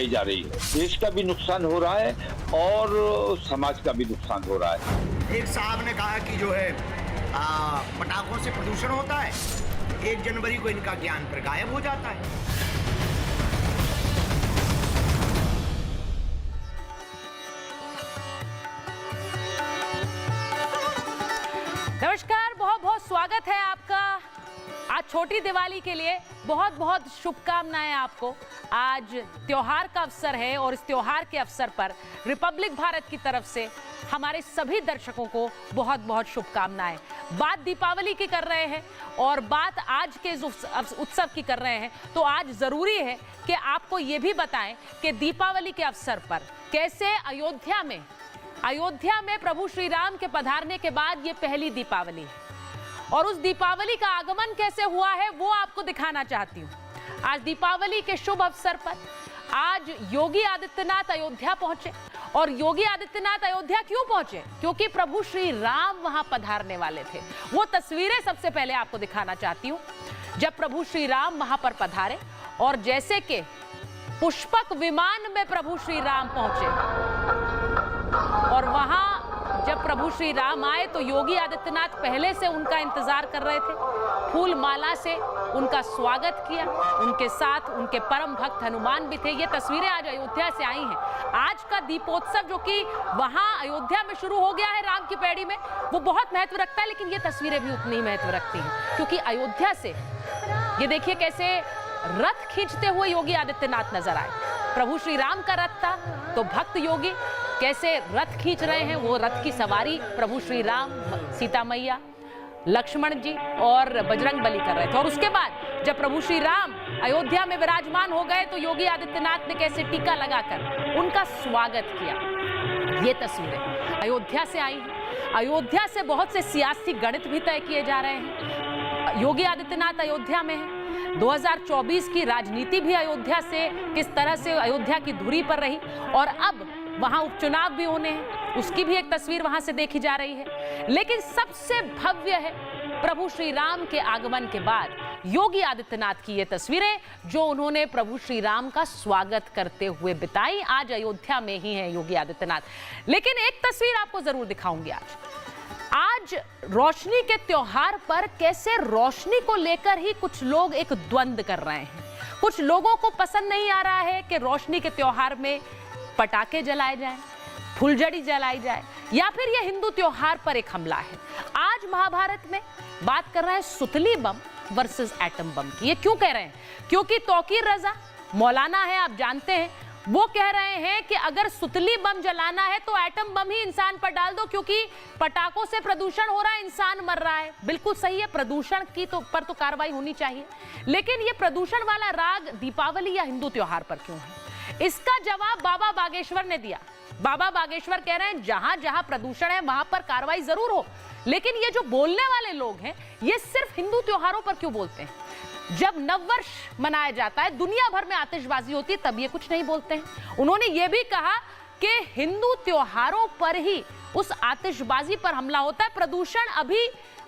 दिखाई जा रही है। देश का भी नुकसान हो रहा है और समाज का भी नुकसान हो रहा है। एक साहब ने कहा कि जो है पटाखों से प्रदूषण होता है, 1 जनवरी को इनका ज्ञान पर गायब हो जाता है। नमस्कार, बहुत बहुत स्वागत है आपका आज छोटी दिवाली के लिए। बहुत बहुत शुभकामनाएं आपको। आज त्योहार का अवसर है और इस त्योहार के अवसर पर रिपब्लिक भारत की तरफ से हमारे सभी दर्शकों को बहुत बहुत शुभकामनाएं। बात दीपावली की कर रहे हैं और बात आज के उत्सव की कर रहे हैं, तो आज जरूरी है कि आपको ये भी बताएं कि दीपावली के अवसर पर कैसे अयोध्या में प्रभु श्री राम के पधारने के बाद ये पहली दीपावली है और उस दीपावली का आगमन कैसे हुआ है वो आपको दिखाना चाहती हूँ। आज दीपावली के शुभ अवसर पर आज योगी आदित्यनाथ अयोध्या पहुंचे। और योगी आदित्यनाथ अयोध्या क्यों पहुंचे? क्योंकि प्रभु श्री राम वहां पधारने वाले थे। वो तस्वीरें सबसे पहले आपको दिखाना चाहती हूँ जब प्रभु श्री राम वहां पर पधारे और जैसे कि पुष्पक विमान में प्रभु श्री राम पहुंचे और वहां जब प्रभु श्री राम आए तो योगी आदित्यनाथ पहले से उनका इंतजार कर रहे थे। फूल माला से उनका स्वागत किया। उनके साथ उनके परम भक्त हनुमान भी थे। ये तस्वीरें आज अयोध्या से आई हैं। आज का दीपोत्सव जो कि वहां अयोध्या में शुरू हो गया है राम की पैड़ी में, वो बहुत महत्व रखता है, लेकिन ये तस्वीरें भी उतनी ही महत्व रखती हैं क्योंकि अयोध्या से ये देखिए कैसे रथ खींचते हुए योगी आदित्यनाथ नजर आए। प्रभु श्री राम का रथ था तो भक्त योगी कैसे रथ खींच रहे हैं। वो रथ की सवारी प्रभु श्री राम, सीता मैया, लक्ष्मण जी और बजरंग बली कर रहे थे। और उसके बाद जब प्रभु श्री राम अयोध्या में विराजमान हो गए तो योगी आदित्यनाथ ने कैसे टीका लगाकर उनका स्वागत किया। ये तस्वीरें अयोध्या से आई हैं। अयोध्या से बहुत से सियासी गणित भी तय किए जा रहे हैं। योगी आदित्यनाथ अयोध्या में है। 2024 की राजनीति भी अयोध्या से किस तरह से अयोध्या की धुरी पर रही और अब वहां उपचुनाव भी होने हैं, उसकी भी एक तस्वीर वहां से देखी जा रही है। लेकिन सबसे भव्य है प्रभु श्री राम के आगमन के बाद योगी आदित्यनाथ की ये तस्वीरें जो उन्होंने प्रभु श्री राम का स्वागत करते हुए बिताई। आज अयोध्या में ही है योगी आदित्यनाथ। लेकिन एक तस्वीर आपको जरूर दिखाऊंगी आज रोशनी के त्योहार पर कैसे रोशनी को लेकर ही कुछ लोग एक द्वंद्व कर रहे हैं। कुछ लोगों को पसंद नहीं आ रहा है कि रोशनी के त्योहार में पटाखे जलाए जाएं, फुलझड़ी जलाई जाए या फिर यह हिंदू त्योहार पर एक हमला है। आज महाभारत में बात कर रहे हैं सुतली बम वर्सेस एटम बम की। ये क्यों कह रहे हैं? क्योंकि तौकीर रजा मौलाना है, आप जानते हैं, वो कह रहे हैं कि अगर सुतली बम जलाना है तो एटम बम ही इंसान पर डाल दो क्योंकि पटाखों से प्रदूषण हो रहा है, इंसान मर रहा है। बिल्कुल सही है, प्रदूषण की पर तो कार्रवाई होनी चाहिए, लेकिन ये प्रदूषण वाला राग दीपावली या हिंदू त्योहार पर क्यों है? इसका जवाब बाबा बागेश्वर ने दिया। बाबा बागेश्वर कह रहे हैं जहां जहां प्रदूषण है वहां पर कार्रवाई जरूर हो, लेकिन ये जो बोलने वाले लोग हैं ये सिर्फ हिंदू त्योहारों पर क्यों बोलते हैं? जब नववर्ष मनाया जाता है, दुनिया भर में आतिशबाजी होती है, तब ये कुछ नहीं बोलते हैं। उन्होंने ये भी कहा कि हिंदू त्योहारों पर ही उस आतिशबाजी पर हमला होता है। प्रदूषण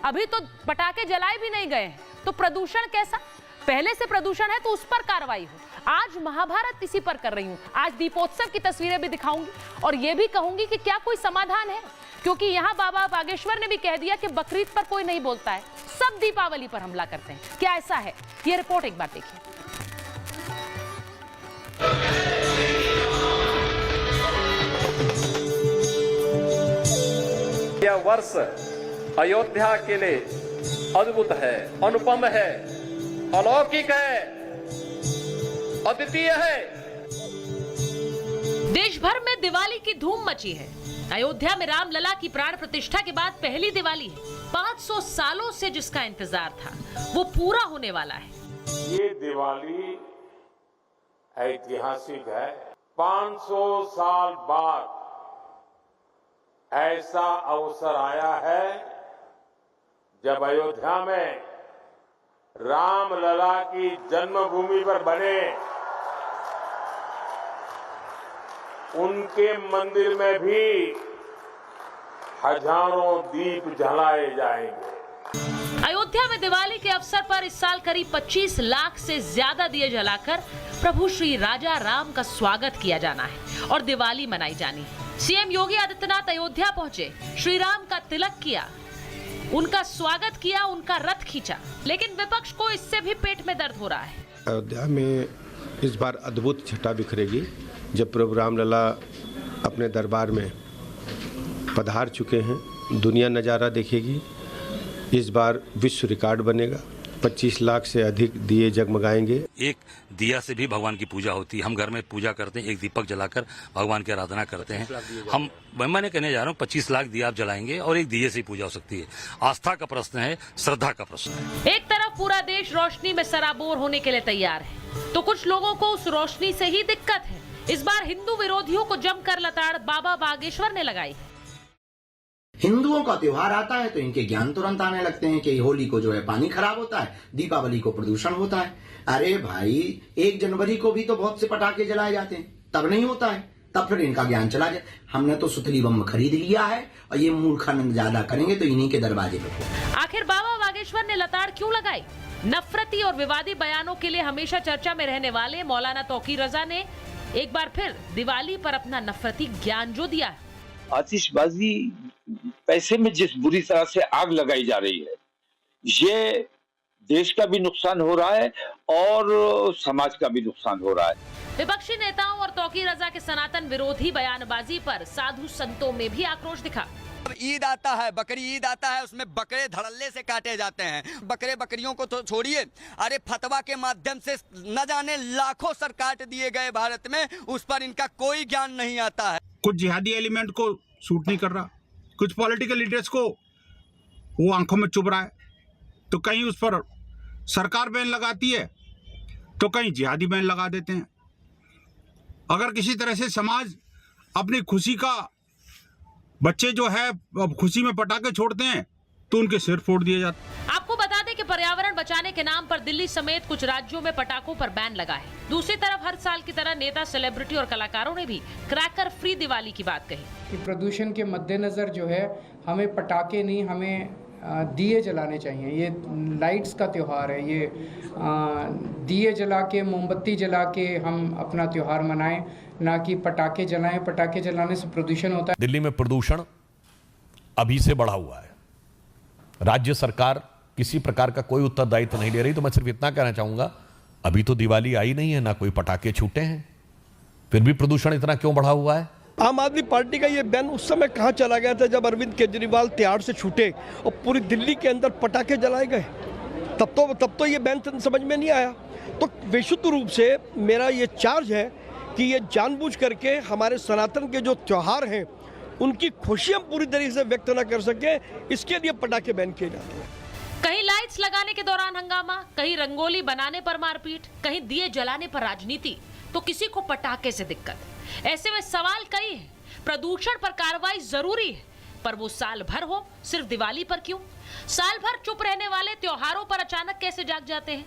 अभी तो पटाखे जलाए भी नहीं गए हैं, तो प्रदूषण कैसा? पहले से प्रदूषण है तो उस पर कार्रवाई हो। आज महाभारत इसी पर कर रही हूं। आज दीपोत्सव की तस्वीरें भी दिखाऊंगी और यह भी कहूंगी कि क्या कोई समाधान है, क्योंकि यहां बाबा बागेश्वर ने भी कह दिया कि बकरीद पर कोई नहीं बोलता है, सब दीपावली पर हमला करते हैं। क्या ऐसा है? यह रिपोर्ट एक बार देखिए। यह वर्ष अयोध्या के लिए अद्भुत है, अनुपम है, अलौकिक है, अद्वितीय है। देश भर में दिवाली की धूम मची है। अयोध्या में रामलला की प्राण प्रतिष्ठा के बाद पहली दिवाली है। 500 सालों से जिसका इंतजार था वो पूरा होने वाला है। ये दिवाली ऐतिहासिक है। 500 साल बाद ऐसा अवसर आया है जब अयोध्या में रामलला की जन्मभूमि पर बने उनके मंदिर में भी हजारों दीप जलाए जाएंगे। अयोध्या में दिवाली के अवसर पर इस साल करीब 25 लाख से ज्यादा दिए जलाकर प्रभु श्री राजा राम का स्वागत किया जाना है और दिवाली मनाई जानी है। सीएम योगी आदित्यनाथ अयोध्या पहुंचे, श्री राम का तिलक किया, उनका स्वागत किया, उनका रथ खींचा, लेकिन विपक्ष को इससे भी पेट में दर्द हो रहा है। अयोध्या में इस बार अद्भुत छटा बिखरेगी जब प्रभु रामलला अपने दरबार में पधार चुके हैं। दुनिया नज़ारा देखेगी। इस बार विश्व रिकॉर्ड बनेगा। 25 लाख से अधिक दिए जगमगाएंगे। एक दिया से भी भगवान की पूजा होती है। हम घर में पूजा करते हैं, एक दीपक जलाकर भगवान की आराधना करते हैं। मैंने कहने जा रहा हूँ 25 लाख दिया आप जलाएंगे और एक दिए से ही पूजा हो सकती है। आस्था का प्रश्न है, श्रद्धा का प्रश्न है। एक तरफ पूरा देश रोशनी में सराबोर होने के लिए तैयार है, तो कुछ लोगों को उस रोशनी से ही दिक्कत है। इस बार हिंदू विरोधियों को जमकर लताड़ बाबा बागेश्वर ने लगाई। हिंदुओं का त्योहार आता है तो इनके ज्ञान तुरंत आने लगते हैं कि होली को जो है पानी खराब होता है, दीपावली को प्रदूषण होता है। अरे भाई 1 जनवरी को भी तो बहुत से पटाखे जलाए जाते हैं, तब नहीं होता है, तब फिर इनका ज्ञान चला जाए। हमने तो सुतली बम खरीद लिया है और ये मूर्खानंद ज्यादा करेंगे तो इन्हीं के दरवाजे पर। आखिर बाबा बागेश्वर ने लताड़ क्यों लगाई? नफरती और विवादी बयानों के लिए हमेशा चर्चा में रहने वाले मौलाना तौकीर रजा ने एक बार फिर दिवाली पर अपना नफरती ज्ञान जो दिया है। आतिशबाजी पैसे में जिस बुरी तरह से आग लगाई जा रही है, ये देश का भी नुकसान हो रहा है और समाज का भी नुकसान हो रहा है। विपक्षी नेताओं और तौकीर रजा के सनातन विरोधी बयानबाजी पर साधु संतों में भी आक्रोश दिखा। ईद आता है, बकरी ईद आता है, उसमें बकरे धड़ल्ले से काटे जाते हैं। बकरे बकरियों को तो छोड़िए, अरे फतवा के माध्यम से न जाने लाखों सर काट दिए गए भारत में, उस पर इनका कोई ज्ञान नहीं आता है। कुछ जिहादी एलिमेंट को सूट नहीं कर रहा, कुछ पॉलिटिकल लीडर्स को वो आंखों में चुभ रहा है, तो कहीं उस पर सरकार बैन लगाती है तो कहीं जिहादी बैन लगा देते हैं। अगर किसी तरह से समाज अपनी खुशी का, बच्चे जो है खुशी में पटाखे छोड़ते हैं तो उनके सिर फोड़ दिए जाते हैं। आपको बता दें कि पर्यावरण बचाने के नाम पर दिल्ली समेत कुछ राज्यों में पटाखों पर बैन लगा है। दूसरी तरफ हर साल की तरह नेता, सेलिब्रिटी और कलाकारों ने भी क्रैकर फ्री दिवाली की बात कही कि प्रदूषण के मद्देनजर जो है हमें पटाखे नहीं, हमें दिए जलाने चाहिए। ये लाइट्स का त्योहार है, ये दिए जला के, मोमबत्ती जला के हम अपना त्योहार मनाएं, ना कि पटाखे जलाएं। पटाखे जलाने से प्रदूषण होता है। दिल्ली में प्रदूषण अभी से बढ़ा हुआ है। राज्य सरकार किसी प्रकार का कोई उत्तरदायित्व नहीं ले रही। तो मैं सिर्फ इतना कहना चाहूंगा, अभी तो दिवाली आई नहीं है, ना कोई पटाखे छूटे हैं, फिर भी प्रदूषण इतना क्यों बढ़ा हुआ है? आम आदमी पार्टी का ये बैन उस समय कहाँ चला गया था जब अरविंद केजरीवाल तिहाड़ से छूटे और पूरी दिल्ली के अंदर पटाखे जलाए गए। तब तो ये बैन समझ में नहीं आया। तो विशुद्ध रूप से मेरा ये चार्ज है कि ये जानबूझ करके हमारे सनातन के जो त्योहार हैं उनकी खुशी हम पूरी तरीके से व्यक्त न कर सके, इसके लिए पटाखे बैन किए जाते हैं। कहीं लाइट्स लगाने के दौरान हंगामा, कहीं रंगोली बनाने पर मारपीट, कहीं दिए जलाने पर राजनीति, तो किसी को पटाखे से दिक्कत। ऐसे में सवाल कई है। प्रदूषण पर कार्रवाई जरूरी है, पर वो साल भर हो, सिर्फ दिवाली पर क्यों? साल भर चुप रहने वाले त्योहारों पर अचानक कैसे जाग जाते हैं?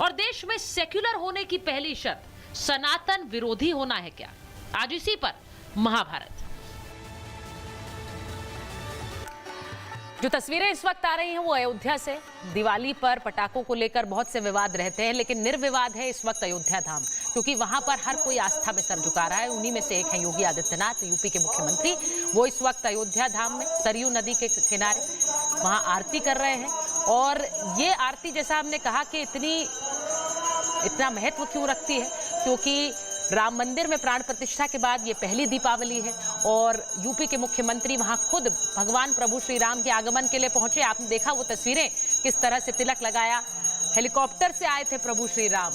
और देश में सेक्युलर होने की पहली शर्त सनातन विरोधी होना है क्या? आज इसी पर महाभारत। जो तस्वीरें इस वक्त आ रही हैं वो अयोध्या से। दिवाली पर पटाखों को लेकर बहुत से विवाद रहते हैं, लेकिन निर्विवाद है इस वक्त अयोध्या धाम, क्योंकि वहां पर हर कोई आस्था में सर झुका रहा है। उन्हीं में से एक है योगी आदित्यनाथ, यूपी के मुख्यमंत्री। वो इस वक्त अयोध्या धाम में सरयू नदी के किनारे वहां आरती कर रहे हैं। और ये आरती, जैसा हमने कहा कि इतना महत्व क्यों रखती है, क्योंकि राम मंदिर में प्राण प्रतिष्ठा के बाद ये पहली दीपावली है और यूपी के मुख्यमंत्री वहां खुद भगवान प्रभु श्री राम के आगमन के लिए पहुंचे। आपने देखा वो तस्वीरें, किस तरह से तिलक लगाया। हेलीकॉप्टर से आए थे प्रभु श्री राम,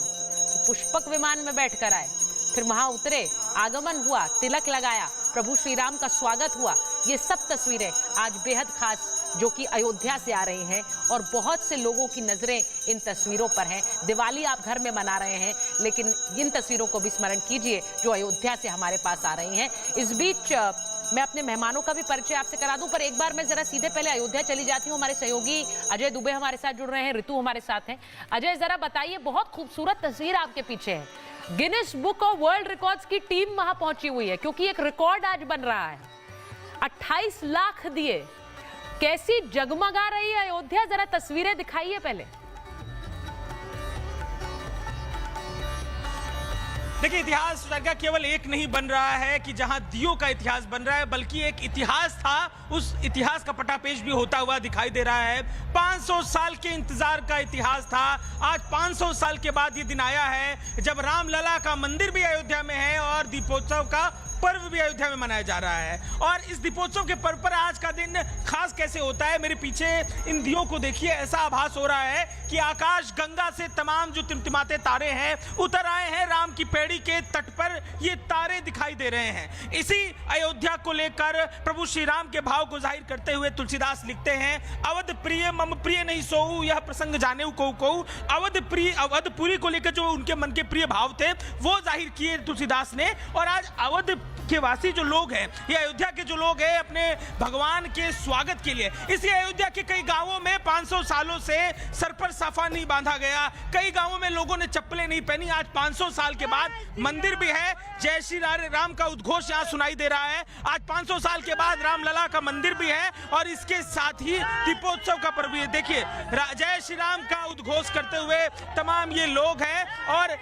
पुष्पक विमान में बैठकर आए, फिर वहां उतरे, आगमन हुआ, तिलक लगाया, प्रभु श्री राम का स्वागत हुआ। ये सब तस्वीरें आज बेहद खास जो कि अयोध्या से आ रही हैं और बहुत से लोगों की नजरें इन तस्वीरों पर हैं। दिवाली आप घर में मना रहे हैं, लेकिन इन तस्वीरों को भी स्मरण कीजिए जो अयोध्या से हमारे पास आ रही हैं। इस बीच मैं अपने मेहमानों का भी परिचय आपसे करा दूं, पर एक बार मैं जरा सीधे पहले अयोध्या चली जाती हूं। हमारे सहयोगी अजय दुबे हमारे साथ जुड़ रहे हैं, ऋतु हमारे साथ हैं। अजय, जरा बताइए, बहुत खूबसूरत तस्वीर आपके पीछे है। Guinness book of world records की टीम वहां पहुंची हुई है, क्योंकि एक रिकॉर्ड आज बन रहा है। 28 लाख दिए कैसी जगमगा रही है अयोध्या, जरा तस्वीरें दिखाइए पहले। देखिए, इतिहास का केवल एक नहीं बन रहा है कि जहां दियों का इतिहास बन रहा है, बल्कि एक इतिहास था, उस इतिहास का पटापेश भी होता हुआ दिखाई दे रहा है। 500 साल के इंतजार का इतिहास था। आज 500 साल के बाद ये दिन आया है जब रामलला का मंदिर भी अयोध्या में है और दीपोत्सव का पर्व भी अयोध्या में मनाया जा रहा है। और इस दीपोत्सव के पर्व पर आज का दिन खास कैसे होता है, मेरे पीछे इन दियों को देखिए, ऐसा आभास हो रहा है कि आकाश गंगा से तमाम जो टिमटिमाते तारे हैं उतर आए हैं। राम की पैड़ी के तट पर ये तारे दिखाई दे रहे हैं। इसी अयोध्या को लेकर प्रभु श्री राम के भाव को जाहिर करते हुए तुलसीदास लिखते हैं, अवध प्रिय मम प्रिय नहीं सोऊ, यह प्रसंग जाने को अवधपुरी को लेकर जो उनके मन के प्रिय भाव थे वो जाहिर किए तुलसीदास ने। और आज अवध के वासी जो लोग हैं, ये अयोध्या के जो लोग हैं, अपने भगवान के स्वागत के लिए इसी अयोध्या के कई गांवों में 500 सालों से सर पर साफा नहीं बांधा गया, कई गांवों में लोगों ने चप्पलें नहीं पहनी। आज 500 साल के बाद मंदिर भी है, जय श्री राम का उद्घोष यहाँ सुनाई दे रहा है। आज 500 साल के बाद रामलला का मंदिर भी है और इसके साथ ही दीपोत्सव का पर्व भी है। देखिए, जय श्री राम का उद्घोष करते हुए तमाम ये लोग हैं और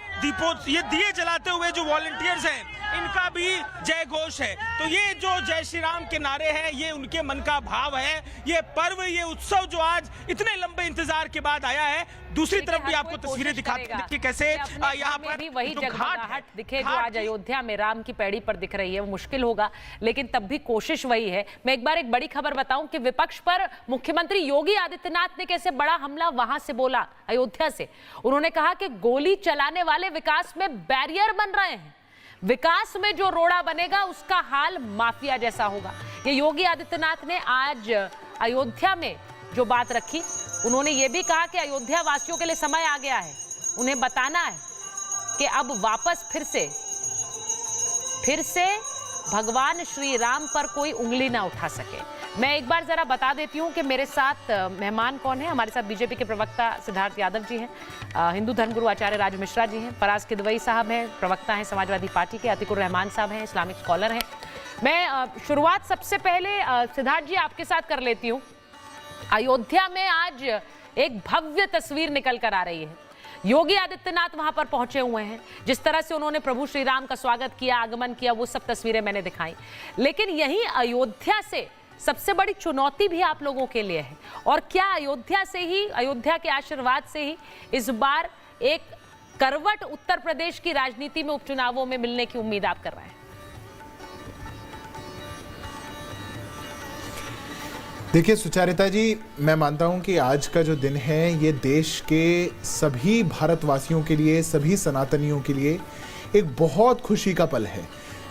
ये दिए जलाते हुए जो वॉलंटियर्स हैं इनका भी जय घोष है। तो ये जो जय श्री राम के नारे हैं ये उनके मन का भाव है। ये पर्व, ये उत्सव जो आज इतने लंबे इंतजार के बाद आया है। दूसरी तरफ भी आपको तस्वीरें दिखाते हैं, देखिए कैसे यहाँ पर भी वही जगमगाहट दिखे जो आज अयोध्या में राम की पैड़ी पर दिख रही है। वो मुश्किल होगा लेकिन तब भी कोशिश वही है। मैं एक बार एक बड़ी खबर बताऊं कि विपक्ष पर मुख्यमंत्री योगी आदित्यनाथ ने कैसे बड़ा हमला वहां से बोला, अयोध्या से। उन्होंने कहा कि गोली चलाने वाले विकास में बैरियर बन रहे हैं, विकास में जो रोड़ा बनेगा उसका हाल माफिया जैसा होगा। ये योगी आदित्यनाथ ने आज अयोध्या में जो बात रखी, उन्होंने ये भी कहा कि अयोध्या वासियों के लिए समय आ गया है, उन्हें बताना है कि अब वापस फिर से भगवान श्री राम पर कोई उंगली ना उठा सके। मैं एक बार जरा बता देती हूँ कि मेरे साथ मेहमान कौन है। हमारे साथ बीजेपी के प्रवक्ता सिद्धार्थ यादव जी हैं, हिंदू धर्मगुरु आचार्य राज मिश्रा जी हैं, फराज किदवई साहब हैं, प्रवक्ता हैं समाजवादी पार्टी के, अतिकुर रहमान साहब हैं, इस्लामिक स्कॉलर हैं। मैं शुरुआत सबसे पहले सिद्धार्थ जी आपके साथ कर लेती हूँ। अयोध्या में आज एक भव्य तस्वीर निकल कर आ रही है। योगी आदित्यनाथ वहां पर पहुंचे हुए हैं, जिस तरह से उन्होंने प्रभु श्री राम का स्वागत किया, आगमन किया, वो सब तस्वीरें मैंने दिखाई। लेकिन यही अयोध्या से सबसे बड़ी चुनौती भी आप लोगों के लिए है। और क्या अयोध्या से ही, अयोध्या के आशीर्वाद से ही इस बार एक करवट उत्तर प्रदेश की राजनीति में उपचुनावों में मिलने की उम्मीद आप कर रहे हैं? देखिए सुचारिता जी, मैं मानता हूं कि आज का जो दिन है ये देश के सभी भारतवासियों के लिए, सभी सनातनियों के लिए एक बहुत खुशी का पल है।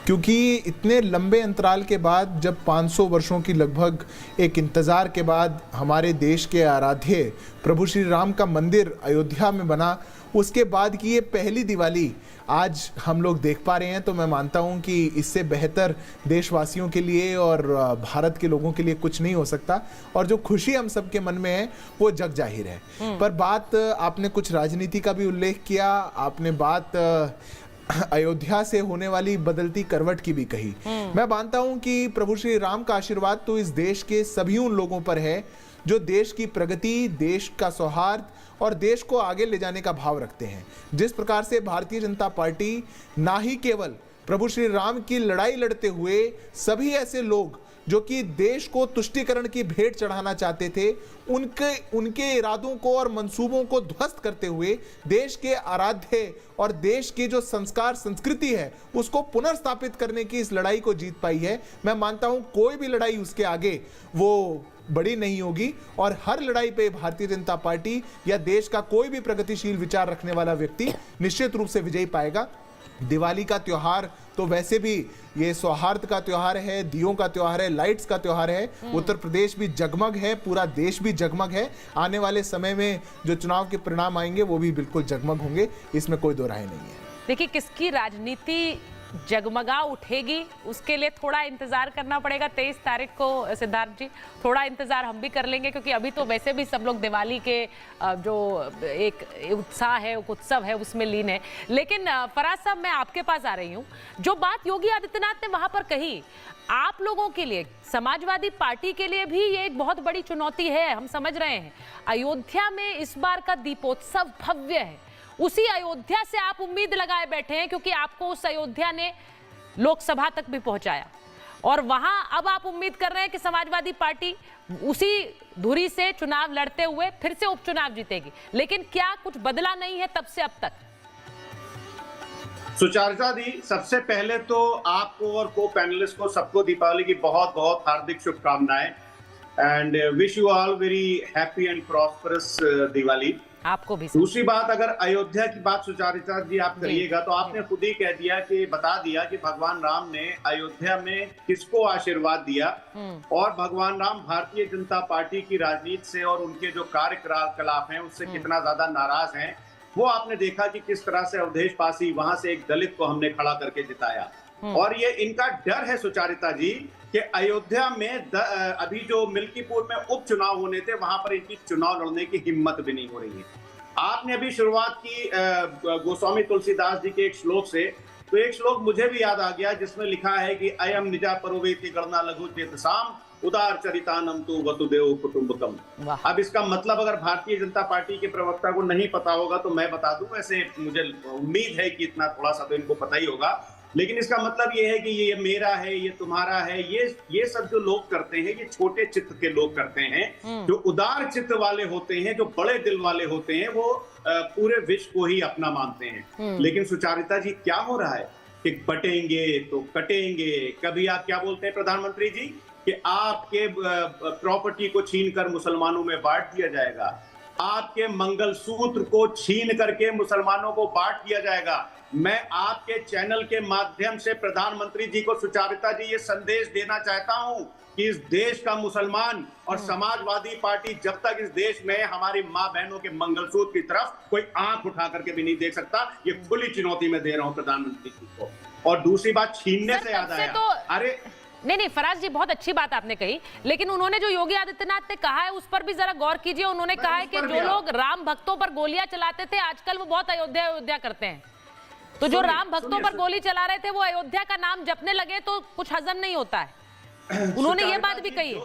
क्योंकि इतने लंबे अंतराल के बाद, जब 500 वर्षों की लगभग एक इंतज़ार के बाद हमारे देश के आराध्य प्रभु श्री राम का मंदिर अयोध्या में बना, उसके बाद की ये पहली दिवाली आज हम लोग देख पा रहे हैं, तो मैं मानता हूं कि इससे बेहतर देशवासियों के लिए और भारत के लोगों के लिए कुछ नहीं हो सकता। और जो खुशी हम सबके मन में है वो जग जाहिर है। पर बात, आपने कुछ राजनीति का भी उल्लेख किया, आपने बात अयोध्या से होने वाली बदलती करवट की भी कही। मैं मानता हूं कि प्रभु श्री राम का आशीर्वाद तो इस देश के सभी उन लोगों पर है जो देश की प्रगति, देश का सौहार्द और देश को आगे ले जाने का भाव रखते हैं। जिस प्रकार से भारतीय जनता पार्टी ना ही केवल प्रभु श्री राम की लड़ाई लड़ते हुए सभी ऐसे लोग जो कि देश को तुष्टीकरण की भेंट चढ़ाना चाहते थे, उनके इरादों को और मंसूबों को ध्वस्त करते हुए देश के आराध्य और देश की जो संस्कार संस्कृति है उसको पुनर्स्थापित करने की इस लड़ाई को जीत पाई है। मैं मानता हूं कोई भी लड़ाई उसके आगे वो बड़ी नहीं होगी और हर लड़ाई पे भारतीय जनता पार्टी या देश का कोई भी प्रगतिशील विचार रखने वाला व्यक्ति निश्चित रूप से विजयी पाएगा। दिवाली का त्योहार तो वैसे भी ये सौहार्द का त्योहार है, दियों का त्योहार है, लाइट्स का त्योहार है। उत्तर प्रदेश भी जगमग है, पूरा देश भी जगमग है। आने वाले समय में जो चुनाव के परिणाम आएंगे वो भी बिल्कुल जगमग होंगे, इसमें कोई दो राय नहीं है। देखिए, किसकी राजनीति जगमगा उठेगी उसके लिए थोड़ा इंतजार करना पड़ेगा 23 तारीख को सिद्धार्थ जी, थोड़ा इंतजार हम भी कर लेंगे क्योंकि अभी तो वैसे भी सब लोग दिवाली के जो एक उत्साह है, उत्सव है उसमें लीन है। लेकिन फराज साहब, मैं आपके पास आ रही हूँ। जो बात योगी आदित्यनाथ ने वहां पर कही, आप लोगों के लिए, समाजवादी पार्टी के लिए भी ये एक बहुत बड़ी चुनौती है, हम समझ रहे हैं। अयोध्या में इस बार का दीपोत्सव भव्य है, उसी अयोध्या से आप उम्मीद लगाए बैठे हैं क्योंकि आपको उस अयोध्या ने लोकसभा तक भी पहुंचाया और वहां अब आप उम्मीद कर रहे हैं कि समाजवादी पार्टी उसी धुरी से चुनाव लड़ते हुए फिर से उपचुनाव जीतेगी। लेकिन क्या कुछ बदला नहीं है तब से अब तक? सुचारिता दी, सबसे पहले तो आपको और को पैनलिस्ट को सबको दीपावली की बहुत बहुत हार्दिक शुभकामनाएं and wish you all very happy and prosperous Diwali. आपको भी। दूसरी बात, अगर अयोध्या की बात सुचारिता जी आप करिएगा तो आपने खुद ही कह दिया कि बता दिया कि भगवान राम ने अयोध्या में किसको आशीर्वाद दिया और भगवान राम भारतीय जनता पार्टी की राजनीति से और उनके जो कार्यकलाप हैं उससे कितना ज्यादा नाराज हैं। वो आपने देखा कि किस तरह से अवधेश पासी वहां से एक दलित को हमने खड़ा करके जिताया और ये इनका डर है सुचारिता जी कि अयोध्या में अभी जो मिल्कीपुर में उपचुनाव होने थे वहां पर इनकी चुनाव लड़ने की हिम्मत भी नहीं हो रही है। आपने अभी शुरुआत की गोस्वामी तुलसीदास जी के एक श्लोक से, तो एक श्लोक मुझे भी याद आ गया जिसमें लिखा है कि अयम निजा परोवेति गणना लघु चेतसाम उदार चरितानम तु वसुदेव कुटुंबकम। अब इसका मतलब अगर भारतीय जनता पार्टी के प्रवक्ता को नहीं पता होगा तो मैं बता दूं, वैसे मुझे उम्मीद है कि इतना थोड़ा सा तो इनको पता ही होगा, लेकिन इसका मतलब ये है कि ये मेरा है, ये तुम्हारा है, ये सब जो लोग करते हैं ये छोटे चित्त के लोग करते हैं। जो उदार चित्त वाले होते हैं, जो बड़े दिल वाले होते हैं, वो पूरे विश्व को ही अपना मानते हैं। लेकिन सुचारिता जी क्या हो रहा है कि बटेंगे तो कटेंगे। कभी आप क्या बोलते हैं प्रधानमंत्री जी कि आपके प्रॉपर्टी को छीनकर मुसलमानों में बांट दिया जाएगा, आपके मंगलसूत्र को छीन करके मुसलमानों को बांट दिया जाएगा। मैं आपके चैनल के माध्यम से प्रधानमंत्री जी को सुचारिता जी ये संदेश देना चाहता हूं कि इस देश का मुसलमान और समाजवादी पार्टी जब तक इस देश में हमारी मां बहनों के मंगलसूत्र की तरफ कोई आंख उठा करके भी नहीं देख सकता। ये खुली चुनौती में दे रहा हूं प्रधानमंत्री जी को। और दूसरी बात, छीनने से याद आया, अरे नहीं फराज जी, बहुत अच्छी बात आपने कही, लेकिन उन्होंने जो योगी आदित्यनाथ ने कहा है उस पर भी जरा गौर कीजिए। उन्होंने कहा है कि जो लोग राम भक्तों पर गोलियां चलाते थे आजकल वो बहुत अयोध्या करते हैं। तो जो राम भक्तों पर गोली चला रहे थे वो अयोध्या का नाम जपने लगे तो कुछ हजम नहीं होता है। उन्होंने ये बात भी कही।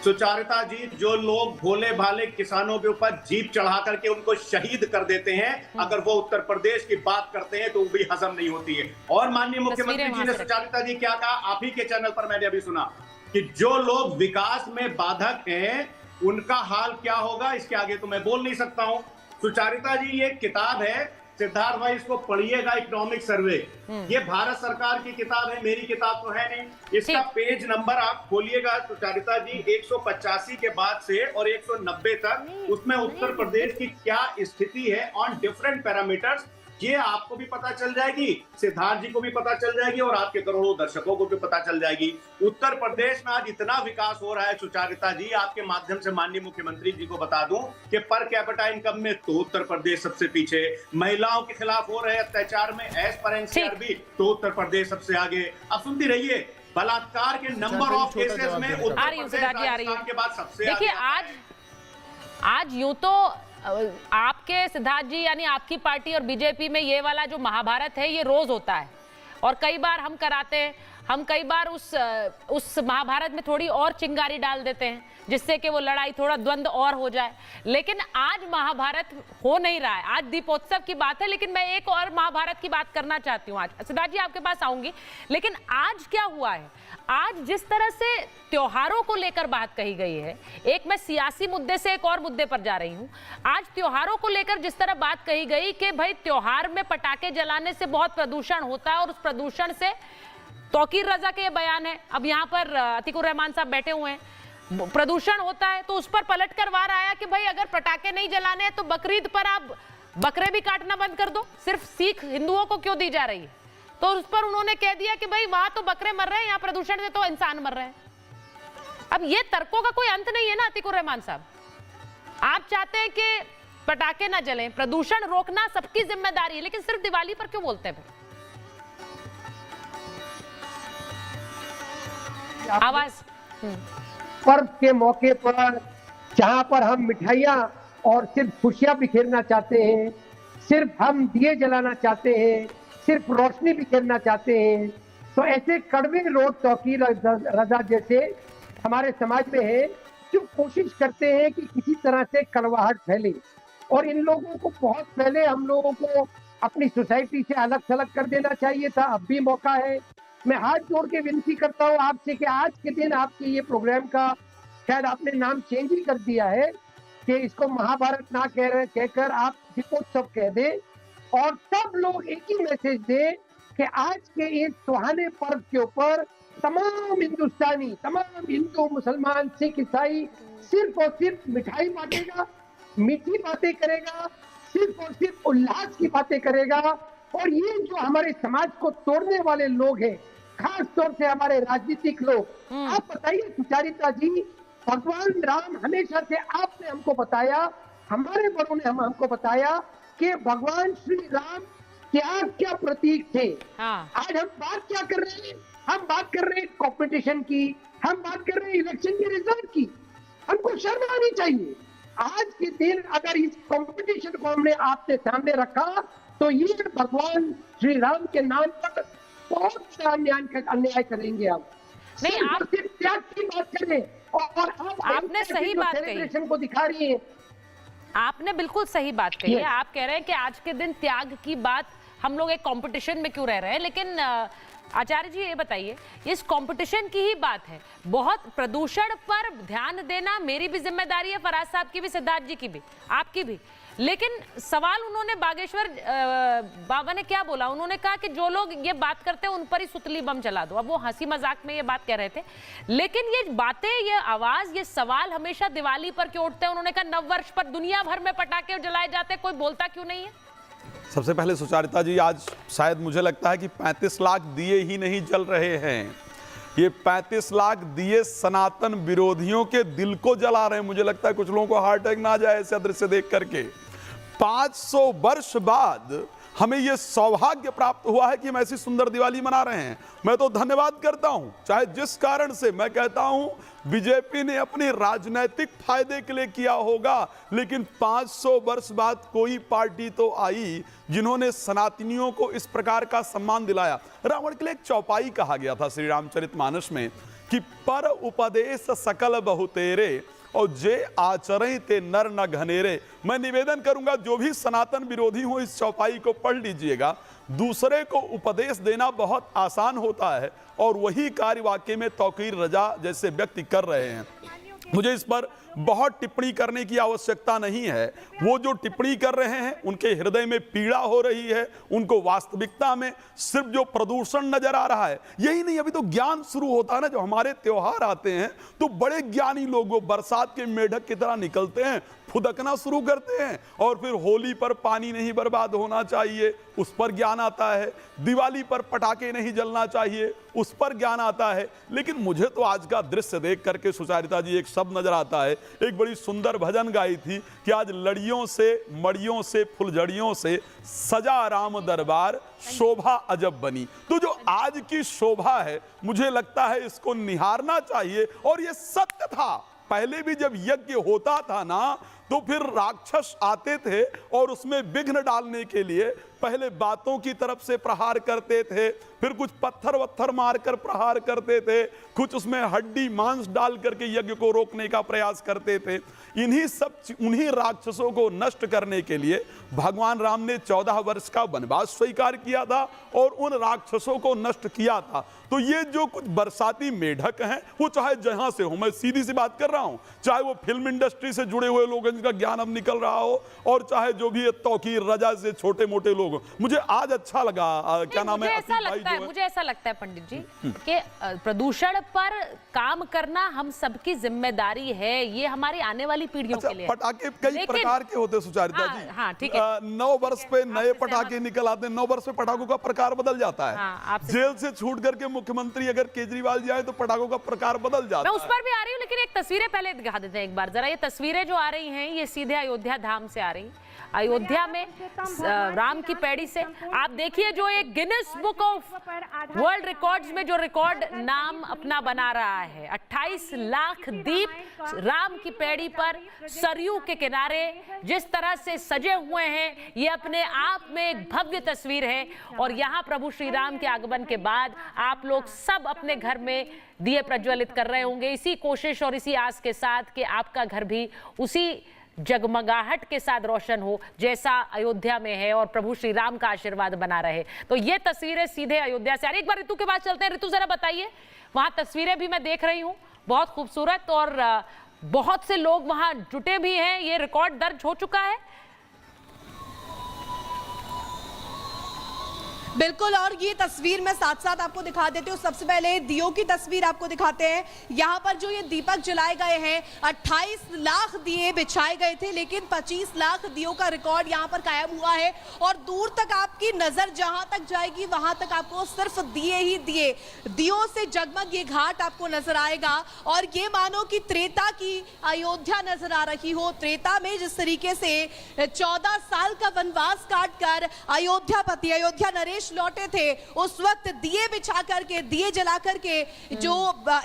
सुचारिता जी, जो लोग भोले भाले किसानों के ऊपर जीप चढ़ा करके उनको शहीद कर देते हैं, अगर वो उत्तर प्रदेश की बात करते हैं तो वो भी हजम नहीं होती है। और माननीय मुख्यमंत्री जी ने सुचारिता जी क्या कहा, आप ही के चैनल पर मैंने अभी सुना कि जो लोग विकास में बाधक हैं उनका हाल क्या होगा, इसके आगे तो मैं बोल नहीं सकता हूं। सुचारिता जी, ये किताब है, सिद्धार्थ भाई इसको पढ़िएगा, इकोनॉमिक सर्वे, ये भारत सरकार की किताब है, मेरी किताब तो है नहीं। इसका पेज नंबर आप खोलिएगा सुचारिता जी, 185 के बाद से और 190 तक, उसमें उत्तर प्रदेश की क्या स्थिति है ऑन डिफरेंट पैरामीटर्स, ये आपको भी पता चल जाएगी, सिद्धार्थ जी को भी पता चल जाएगी और आपके करोड़ों दर्शकों को भी पता चल जाएगी। उत्तर प्रदेश में आज इतना विकास हो रहा है सुचारिता जी, आपके माध्यम से माननीय मुख्यमंत्री जी को बता दूं कि पर कैपिटा इनकम में तो उत्तर प्रदेश सबसे पीछे, महिलाओं के खिलाफ हो रहे अत्याचार में एज पर एनसीआरबी तो उत्तर प्रदेश सबसे आगे। अब सुनती रहिए, बलात्कार के नंबर ऑफ केसेस में उत्तर प्रदेश राजस्थान के बाद सबसे आगे। देखिए आज यूं तो आपके सिद्धार्थ जी यानी आपकी पार्टी और बीजेपी में ये वाला जो महाभारत है ये रोज होता है और कई बार हम कराते हैं, हम कई बार उस महाभारत में थोड़ी और चिंगारी डाल देते हैं जिससे कि वो लड़ाई थोड़ा द्वंद्व और हो जाए। लेकिन आज महाभारत हो नहीं रहा है, आज दीपोत्सव की बात है, लेकिन मैं एक और महाभारत की बात करना चाहती हूँ। आज सिद्धार्थ जी आपके पास आऊंगी, लेकिन आज क्या हुआ है, आज जिस तरह से त्योहारों को लेकर बात कही गई है, एक मैं सियासी मुद्दे से एक और मुद्दे पर जा रही हूं। आज त्योहारों को लेकर जिस तरह बात कही गई कि भाई त्योहार में पटाखे जलाने से बहुत प्रदूषण होता है और उस प्रदूषण से तौकीर रजा के ये बयान है, अब यहाँ पर अतीकुर रहमान साहब बैठे हुए हैं, प्रदूषण होता है तो उस पर पलट कर वार आया कि भाई अगर पटाखे नहीं जलाने हैं तो बकरीद पर आप बकरे भी काटना बंद कर दो, सिर्फ सिख हिंदुओं को क्यों दी जा रही है। तो उस पर उन्होंने कह दिया कि भाई वहां तो बकरे मर रहे हैं, यहाँ प्रदूषण से तो इंसान मर रहे हैं। अब ये तर्कों का कोई अंत नहीं है ना अतीकुर रहमान साहब, आप चाहते हैं कि पटाखे ना जलें, प्रदूषण रोकना सबकी जिम्मेदारी है, लेकिन सिर्फ दिवाली पर क्यों बोलते हैं? आवाज पर्व के मौके पर जहां पर हम मिठाइयां और सिर्फ खुशियां बिखेरना चाहते हैं, सिर्फ हम दिए जलाना चाहते हैं, सिर्फ रोशनी बिखेरना चाहते हैं, तो ऐसे कड़वे लोग तौकीर रजा जैसे हमारे समाज में है जो कोशिश करते हैं कि किसी तरह से कड़वाहट फैले, और इन लोगों को बहुत पहले हम लोगों को अपनी सोसाइटी से अलग थलग कर देना चाहिए था। अब भी मौका है। मैं हाथ जोड़ के विनती करता हूँ आपसे कि आज के दिन आपके ये प्रोग्राम का शायद आपने नाम चेंज ही कर दिया है कि इसको महाभारत ना कहकर आप दीपोत्सव कह दें, और सब लोग एक ही मैसेज दें कि आज के इस सुहाने पर्व के ऊपर तमाम हिंदुस्तानी, तमाम हिंदू, मुसलमान, सिख, ईसाई सिर्फ और सिर्फ मिठाई बांटेगा, मीठी बातें करेगा, सिर्फ और सिर्फ उल्लास की बातें करेगा। और ये जो हमारे समाज को तोड़ने वाले लोग हैं, खास तौर से हमारे राजनीतिक लोग, आप बताइए सुचारिता जी, भगवान राम हमेशा से आपने हमको बताया, हमारे बड़ों ने हमको बताया कि भगवान श्री राम क्या प्रतीक थे। आज हम बात क्या कर रहे हैं? हम बात कर रहे हैं कंपटीशन की, हम बात कर रहे हैं इलेक्शन के रिजल्ट की। हमको शर्म आनी चाहिए। आज के दिन अगर इस कंपटीशन को हमने आपके सामने रखा तो ये भगवान श्री राम के नाम पर बहुत सा अन्याय करेंगे। आप नहीं, आप सिर्फ त्याग की बात करें, और आपने सही बात कही को दिखा रही है। आपने बिल्कुल सही बात कही है। आप कह रहे हैं कि आज के दिन त्याग की बात, हम लोग एक कंपटीशन में क्यों रह रहे हैं, लेकिन आचार्य जी ये बताइए, इस कंपटीशन की ही बात है। बहुत प्रदूषण पर ध्यान देना मेरी भी जिम्मेदारी है, फराज साहब की भी, सिद्धार्थ जी की भी, आपकी भी, लेकिन सवाल उन्होंने बागेश्वर बाबा ने क्या बोला, उन्होंने कहा कि जो लोग ये बात करते हैं उन पर ही सुतली बम चला दो। अब वो हंसी मजाक में ये बात कह रहे थे, लेकिन ये बातें, ये आवाज, ये सवाल हमेशा दिवाली पर क्यों उठते हैं? उन्होंने कहा नववर्ष पर दुनिया भर में पटाखे जलाए जाते हैं, कोई बोलता क्यों नहीं है? सबसे पहले सुचारिता जी, आज शायद मुझे लगता है कि 35 लाख दिए ही नहीं जल रहे हैं, ये 35 लाख दिए सनातन विरोधियों के दिल को जला रहे हैं। मुझे लगता है कुछ लोगों को हार्ट अटैक ना आ जाए ऐसे दृश्य देख करके। 500 वर्ष बाद हमें यह सौभाग्य प्राप्त हुआ है कि हम ऐसी सुंदर दिवाली मना रहे हैं। मैं तो धन्यवाद करता हूं, चाहे जिस कारण से, मैं कहता हूं बीजेपी ने अपने राजनीतिक फायदे के लिए किया होगा, लेकिन 500 वर्ष बाद कोई पार्टी तो आई जिन्होंने सनातनियों को इस प्रकार का सम्मान दिलाया। रावण के लिए एक चौपाई कहा गया था श्री रामचरितमानस में कि पर उपदेश सकल बहुतेरे और जे आचरण ते नर न घनेरे। मैं निवेदन करूंगा जो भी सनातन विरोधी हो इस चौपाई को पढ़ लीजिएगा। दूसरे को उपदेश देना बहुत आसान होता है और वही कार्य वाकई में तौकीर रजा जैसे व्यक्ति कर रहे हैं। मुझे इस पर बहुत टिप्पणी करने की आवश्यकता नहीं है। वो जो टिप्पणी कर रहे हैं उनके हृदय में पीड़ा हो रही है, उनको वास्तविकता में सिर्फ जो प्रदूषण नजर आ रहा है। यही नहीं, अभी तो ज्ञान शुरू होता है ना। जो हमारे त्योहार आते हैं तो बड़े ज्ञानी लोग वो बरसात के मेढक की तरह निकलते हैं, फुदकना शुरू करते हैं, और फिर होली पर पानी नहीं बर्बाद होना चाहिए, उस पर ज्ञान आता है। दिवाली पर पटाखे नहीं जलना चाहिए, उस पर ज्ञान आता है। लेकिन मुझे तो आज का दृश्य देख करके सुचारिता जी एक शब्द नजर आता है। एक बड़ी सुंदर भजन गाई थी कि आज लड़ियों से, मड़ियों से, फुलझड़ियों से सजा राम दरबार, शोभा अजब बनी। तो जो आज की शोभा है, मुझे लगता है इसको निहारना चाहिए। और ये सत्य था, पहले भी जब यज्ञ होता था ना, तो फिर राक्षस आते थे और उसमें विघ्न डालने के लिए पहले बातों की तरफ से प्रहार करते थे, फिर कुछ पत्थर वत्थर मारकर प्रहार करते थे, कुछ उसमें हड्डी मांस डाल करके यज्ञ को रोकने का प्रयास करते थे। उन्हीं राक्षसों को नष्ट करने के लिए भगवान राम ने 14 वर्ष का वनवास स्वीकार किया था और उन राक्षसों को नष्ट किया था। तो ये जो कुछ बरसाती मेढक हैं, वो चाहे जहां से हो, मैं सीधी सी बात कर रहा हूं, चाहे वो फिल्म इंडस्ट्री से जुड़े हुए लोग हैं जिनका ज्ञान अब निकल रहा हो, और चाहे जो भी तौकीर रजा से छोटे मोटे लोग हो। मुझे आज अच्छा लगा, क्या नाम है, मुझे ऐसा लगता है पंडित जी कि प्रदूषण पर काम करना हम सबकी जिम्मेदारी है, ये हमारी आने वाली पीढ़ियों के लिए। पटाखे कई प्रकार के होते सुचारिता जी। हाँ, ठीक है। 9 वर्ष पे नए पटाखे निकल आते हैं, 9 वर्ष पे पटाखों का प्रकार बदल जाता है। जेल से छूट करके मुख्यमंत्री अगर केजरीवाल जी आए तो पटाखों का प्रकार बदल जाता है। मैं उस पर भी आ रही हूँ, लेकिन एक तस्वीरें पहले दिखा देते हैं एक बार जरा। ये तस्वीरें जो आ रही हैं ये सीधे अयोध्या धाम से आ रही। अयोध्या में राम की पैड़ी से। आप देखिए जो एक Guinness book of world records में जो रिकॉर्ड नाम अपना बना रहा है, 28 लाख दीप राम की पैड़ी पर सरयू के किनारे जिस तरह से सजे हुए हैं, ये अपने आप में एक भव्य तस्वीर है। और यहाँ प्रभु श्री राम के आगमन के बाद आप लोग सब अपने घर में दिए प्रज्वलित कर रहे होंगे, इसी कोशिश और इसी आस के साथ कि आपका घर भी उसी जगमगाहट के साथ रोशन हो जैसा अयोध्या में है और प्रभु श्री राम का आशीर्वाद बना रहे। तो ये तस्वीरें सीधे अयोध्या से आ रही। एक बार ऋतु के पास चलते हैं। ऋतु जरा बताइए, वहां तस्वीरें भी मैं देख रही हूँ, बहुत खूबसूरत, और बहुत से लोग वहां जुटे भी हैं। ये रिकॉर्ड दर्ज हो चुका है। बिल्कुल, और ये तस्वीर मैं साथ साथ आपको दिखा देती हूँ। सबसे पहले दियों की तस्वीर आपको दिखाते हैं। यहाँ पर जो ये दीपक जलाए गए हैं, 28 लाख दिए बिछाए गए थे, लेकिन 25 लाख दियों का रिकॉर्ड यहाँ पर कायम हुआ है। और दूर तक आपकी नजर जहाँ तक जाएगी वहां तक आपको सिर्फ दिए ही दिए, दियों से जगमग ये घाट आपको नजर आएगा। और ये मानो कि त्रेता की अयोध्या नजर आ रही हो। त्रेता में जिस तरीके से 14 साल का वनवास काट कर अयोध्यापति अयोध्या नरेश लौटे थे, उस वक्त दिए बिछा करके, दिए जला करके जो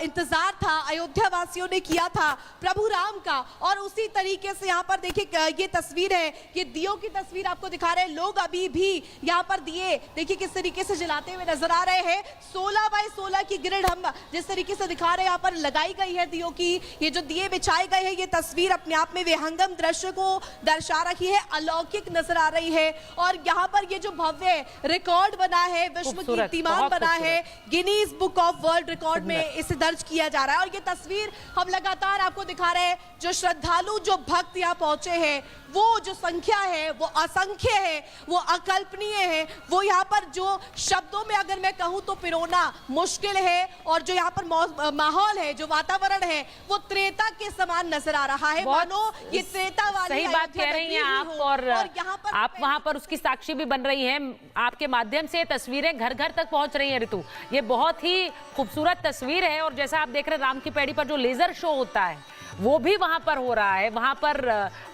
इंतजार था अयोध्या वासियों ने किया था प्रभु राम का। और उसी तरीके से यहाँ पर देखिए ये तस्वीर है, ये दियों की तस्वीर आपको दिखा रहे हैं। लोग अभी भी यहाँ पर दिए देखिए किस तरीके से जलाते हुए नजर आ रहे हैं। 16 बाय 16 की ग्रिड हम जिस तरीके से दिखा रहे हैं यहाँ पर लगाई गई है दियों की। ये जो दिए बिछाए गए हैं, ये तस्वीर अपने आप में विहंगम दृश्य को दर्शा रही है, अलौकिक नजर आ रही है। और यहाँ पर ये जो भव्य रिकॉर्ड बना है, विश्व कीर्तिमान बना है, Guinness book of world record में इसे दर्ज किया जा रहा है। और ये तस्वीर हम लगातार आपको दिखा रहे हैं। जो श्रद्धालु, जो भक्त यहाँ पहुंचे हैं, वो जो संख्या है वो असंख्य है, वो अकल्पनीय है। वो यहाँ पर जो शब्दों में अगर मैं कहूँ तो पिरोना मुश्किल है। और जो यहाँ पर माहौल है, जो वातावरण है, वो त्रेता के समान नजर आ रहा है, मानो ये त्रेता वाली सही बात कह रही हैं आप। और यहाँ पर आप वहां पर उसकी साक्षी भी बन रही हैं। आपके माध्यम से तस्वीरें घर घर तक पहुंच रही हैं ऋतु। ये बहुत ही खूबसूरत तस्वीर है। और जैसा आप देख रहे हैं, राम की पैड़ी पर जो लेजर शो होता है वो भी वहां पर हो रहा है, वहां पर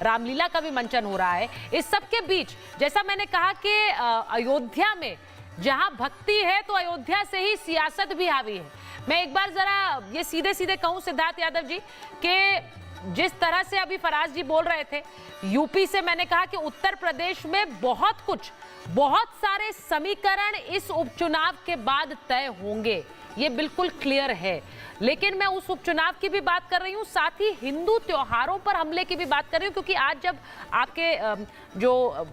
रामलीला का भी मंचन हो रहा है। इस सब के बीच जैसा मैंने कहा कि अयोध्या में जहां भक्ति है तो अयोध्या से ही सियासत भी हावी है। मैं एक बार जरा ये सीधे सीधे कहूं सिद्धार्थ यादव जी कि जिस तरह से अभी फराज जी बोल रहे थे, यूपी से मैंने कहा कि उत्तर प्रदेश में बहुत सारे समीकरण इस उपचुनाव के बाद तय होंगे, ये बिल्कुल क्लियर है। लेकिन मैं उस उपचुनाव की भी बात कर रही हूँ, साथ ही हिंदू त्योहारों पर हमले की भी बात कर रही हूँ। क्योंकि आज जब आपके जो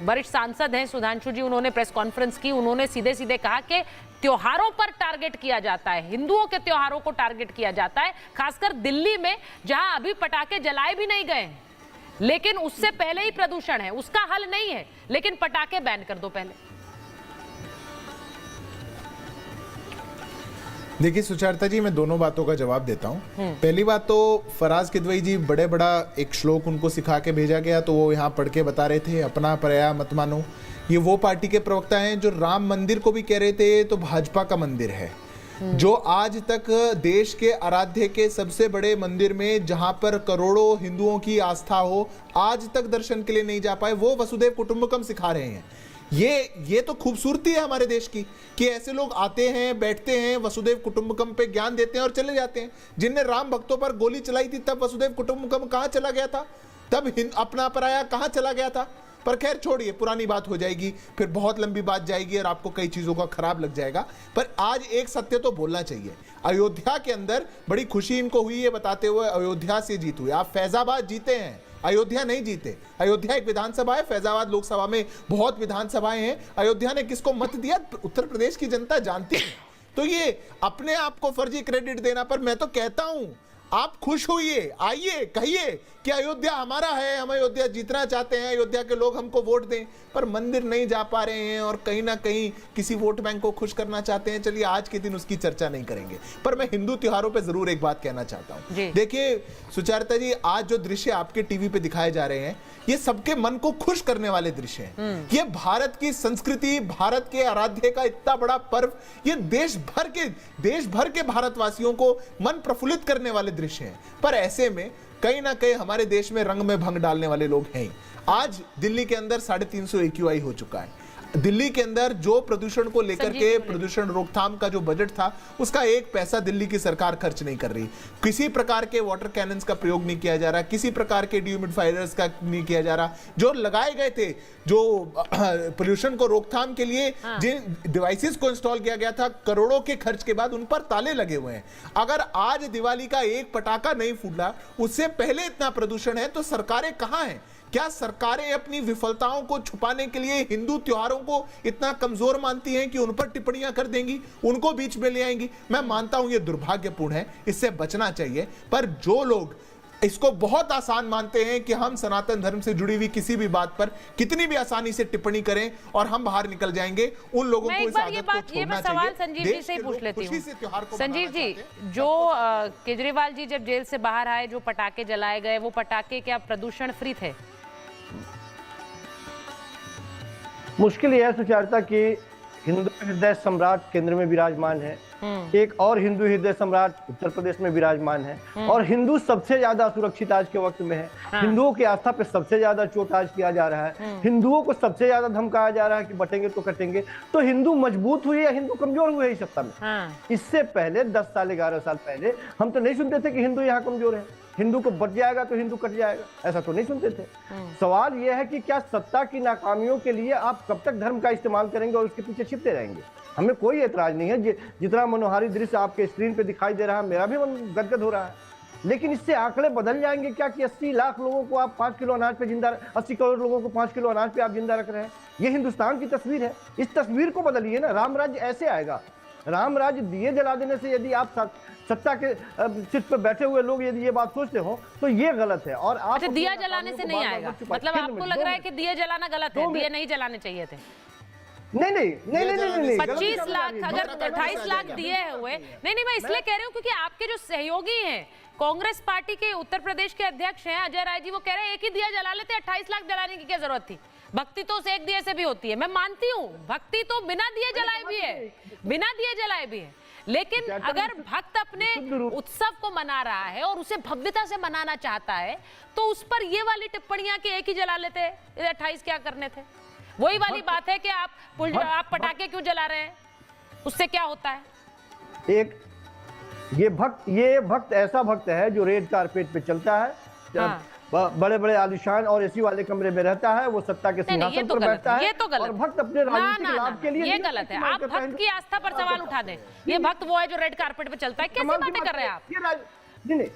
वरिष्ठ सांसद हैं सुधांशु जी, उन्होंने प्रेस कॉन्फ्रेंस की, उन्होंने सीधे सीधे कहा कि त्योहारों पर टारगेट किया जाता है, हिंदुओं के त्योहारों को टारगेट किया जाता है, खासकर दिल्ली में जहां अभी पटाखे जलाए भी नहीं गए हैं, लेकिन उससे पहले ही प्रदूषण है, उसका हल नहीं है, लेकिन पटाखे बैन कर दो पहले। देखिए सुचारिता जी, मैं दोनों बातों का जवाब देता हूँ। पहली बात तो फराज किदवई जी बड़ा एक श्लोक उनको सिखा के भेजा गया, तो वो यहाँ पढ़ के बता रहे थे, अपना पराया मत मानो। ये वो पार्टी के प्रवक्ता हैं जो राम मंदिर को भी कह रहे थे तो भाजपा का मंदिर है, जो आज तक देश के आराध्य के सबसे बड़े मंदिर में जहां पर करोड़ों हिंदुओं की आस्था हो, आज तक दर्शन के लिए नहीं जा पाए, वो वसुदेव कुटुंबकम सिखा रहे हैं। ये तो खूबसूरती है हमारे देश की कि ऐसे लोग आते हैं, बैठते हैं, वसुदेव कुटुंबकम पे ज्ञान देते हैं और चले जाते हैं। जिनने राम भक्तों पर गोली चलाई थी तब वसुदेव कुटुंबकम कहां चला गया था, तब अपना पराया कहां चला गया था। पर खैर छोड़िए, पुरानी बात हो जाएगी, फिर बहुत लंबी बात जाएगी और आपको कई चीजों का खराब लग जाएगा। पर आज एक सत्य तो बोलना चाहिए, अयोध्या के अंदर बड़ी खुशी इनको हुई है बताते हुए अयोध्या से जीत हुई। आप फैजाबाद जीते हैं, अयोध्या नहीं जीते। अयोध्या एक विधानसभा है, फैजाबाद लोकसभा में बहुत विधानसभाएं हैं। अयोध्या ने किसको मत दिया उत्तर प्रदेश की जनता जानती है। तो ये अपने आप को फर्जी क्रेडिट देना, पर मैं तो कहता हूं आप खुश होइए, आइए कहिए कि अयोध्या हमारा है, हम अयोध्या जीतना चाहते हैं, अयोध्या के लोग हमको वोट दें। पर मंदिर नहीं जा पा रहे हैं और कहीं ना कहीं किसी वोट बैंक को खुश करना चाहते हैं। चलिए आज के दिन उसकी चर्चा नहीं करेंगे, पर मैं हिंदू त्योहारों पे जरूर एक बात कहना चाहता हूं। देखिए सुचारिता जी, आज जो दृश्य आपके टीवी पे दिखाए जा रहे हैं, ये सबके मन को खुश करने वाले दृश्य हैं। ये भारत की संस्कृति, भारत के आराध्य का इतना बड़ा पर्व, ये देश भर के भारतवासियों को मन प्रफुल्लित करने वाले दृश्य हैं। पर ऐसे में कहीं ना कहीं हमारे देश में रंग में भंग डालने वाले लोग हैं। आज दिल्ली के अंदर 350 AQI हो चुका है। दिल्ली के अंदर जो प्रदूषण को लेकर के प्रदूषण रोकथाम का जो बजट था उसका 1 पैसा दिल्ली की सरकार खर्च नहीं कर रही। किसी प्रकार के वाटर कैनन्स का प्रयोग नहीं किया जा रहा, किसी प्रकार के डिह्यूमिडिफायर्स का नहीं किया जा रहा। जो लगाए गए थे, जो पोल्यूशन को रोकथाम के लिए जिन डिवाइसेस को इंस्टॉल किया गया था, करोड़ों के खर्च के बाद उन पर ताले लगे हुए हैं। अगर आज दिवाली का एक पटाखा नहीं फूटा, उससे पहले इतना प्रदूषण है, तो सरकारें कहां हैं? क्या सरकारें अपनी विफलताओं को छुपाने के लिए हिंदू त्योहारों को इतना कमजोर मानती हैं कि उन पर टिप्पणियां कर देंगी, उनको बीच में ले आएंगी? मैं मानता हूं ये दुर्भाग्यपूर्ण है, इससे बचना चाहिए। पर जो लोग इसको बहुत आसान मानते हैं कि हम सनातन धर्म से जुड़ी हुई किसी भी बात पर कितनी भी आसानी से टिप्पणी करें और हम बाहर निकल जाएंगे, उन लोगों को इस आदत को छोड़ना चाहिए। सवाल संजीव जी से ही पूछ लेती हूँ। संजीव जी, जो केजरीवाल जी जब जेल से बाहर आए, जो पटाखे जलाए गए, वो पटाखे क्या प्रदूषण फ्री थे? मुश्किल यह है सुचारिता कि हिंदू हृदय सम्राट केंद्र में विराजमान है, एक और हिंदू हृदय सम्राट उत्तर प्रदेश में विराजमान है, और हिंदू सबसे ज्यादा सुरक्षित आज के वक्त में है। हिंदुओं की आस्था पे सबसे ज्यादा चोट आज किया जा रहा है, हिंदुओं को सबसे ज्यादा धमकाया जा रहा है कि बटेंगे तो कटेंगे। तो हिंदू मजबूत हुए या हिंदू कमजोर हुए इस सत्ता में? इससे पहले 10 साल 11 साल पहले हम तो नहीं सुनते थे कि हिंदू यहाँ कमजोर है, हिंदू को बच जाएगा तो हिंदू कट जाएगा, ऐसा तो नहीं सुनते थे। सवाल यह है कि क्या सत्ता की नाकामियों के लिए आप कब तक धर्म का इस्तेमाल करेंगे और उसके पीछे छिपते रहेंगे? हमें कोई एतराज नहीं है, जितना मनोहारी दृश्य आपके स्क्रीन पे दिखाई दे रहा है, मेरा भी मन गदगद हो रहा है। लेकिन इससे आंकड़े बदल जाएंगे क्या कि 80 लाख लोगों को आप 5 किलो अनाज पे जिंदा, 80 करोड़ लोगों को 5 किलो अनाज पे आप जिंदा रख रहे हैं? ये हिंदुस्तान की तस्वीर है, इस तस्वीर को बदलिए ना। राम राज्य ऐसे आएगा? राम राज्य दिए जला देने से यदि आप सत्ता के सीट पर बैठे हुए लोग यदि ये बात सोचते हो तो ये गलत है। और आप दिया जलाने से नहीं आएगा, मतलब आपको लग रहा है कि दिए जलाना गलत है, दिए नहीं जलाने चाहिए थे? नहीं 25 लाख, अगर 28 लाख दिए हुए, नहीं, मैं इसलिए कह रही हूँ क्योंकि आपके जो सहयोगी हैं, कांग्रेस पार्टी के उत्तर प्रदेश के अध्यक्ष हैं अजय राय जी, वो कह रहे हैं एक ही दिया जला लेते, 28 लाख जलाने की क्या जरूरत थी? भक्ति तो उस एक दिए से भी होती है, मैं मानती हूँ, भक्ति तो बिना दिए जलाए भी है, बिना दिए जलाए भी है। लेकिन अगर भक्त अपने उत्सव को मना रहा है और उसे भव्यता से मनाना चाहता है, तो उस पर ये वाली टिप्पणियां कि एक ही जला लेते, 28 क्या करने थे? वही वाली बात है कि आप पटाखे क्यों जला रहे हैं, उससे क्या होता है? ये भक्त ऐसा भक्त है जो रेड कारपेट पे चलता है, बड़े बड़े आलिशान और एसी वाले कमरे में रहता है, वो सत्ता के सिंहासन पर बैठता है, और भक्त अपने राजनीतिक लाभ के लिए ये गलत है। आप भक्त की आस्था पर सवाल उठा दें, ये भक्त वो है जो रेड कारपेट पे चलता है, कैसी बातें कर रहे हैं आप?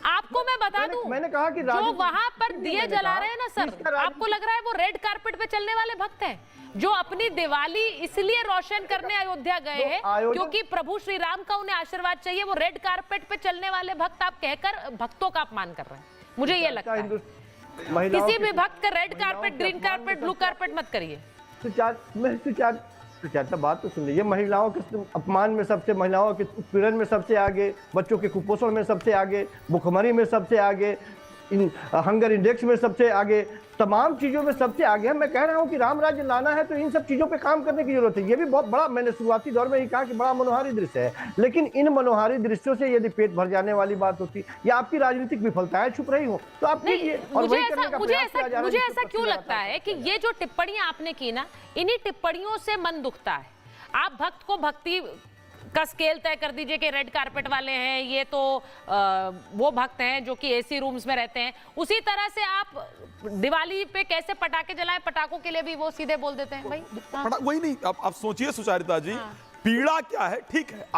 आपको मैं बता दूं, मैंने कहा कि जो वहां पर दिए जला रहे हैं ना सर, आपको लग रहा है वो रेड कारपेट पे चलने वाले भक्त हैं जो अपनी दिवाली इसलिए रोशन करने अयोध्या गए हैं क्योंकि प्रभु श्री राम का उन्हें आशीर्वाद चाहिए? वो रेड कारपेट पे चलने वाले भक्त आप कहकर भक्तों का अपमान कर रहे हैं, मुझे ये लगता है। किसी भी भक्त का red carpet, green carpet, blue carpet मत करिए। सुचारिता बात तो सुन लीजिए, महिलाओं के अपमान में सबसे, महिलाओं के उत्पीड़न में सबसे आगे, बच्चों के कुपोषण में सबसे आगे, भुखमरी में सबसे आगे, हंगर इंडेक्स में सबसे आगे, तमाम चीजों में सबसे आगे है। मैं कह रहा हूं कि राम राज्य लाना है तो इन सब चीजों पे काम करने की जरूरत है। ये भी बहुत बड़ा, मैंने शुरुआती दौर में ही कहा कि बड़ा मनोहारी दृश्य है, लेकिन इन मनोहारी दृश्यों से यदि पेट भर जाने वाली बात होती या आपकी राजनीतिक विफलताएं छुप रही हो तो आप मुझे ऐसा क्यों लगता है कि ये जो टिप्पणियां आपने की ना, इन्हीं टिप्पणियों से मन दुखता है। आप भक्त को भक्ति का स्केल तय कर दीजिए कि रेड कारपेट वाले हैं, ये तो वो भक्त हैं जो कि एसी रूम्स में रहते हैं। उसी तरह से आप दिवाली पे कैसे पटाखे जलाएं, पटाखों के लिए भी वो सीधे बोल देते हैं भाई। वही नहीं, आप सोचिए सुचारिता जी, पीड़ा क्या है? ठीक है,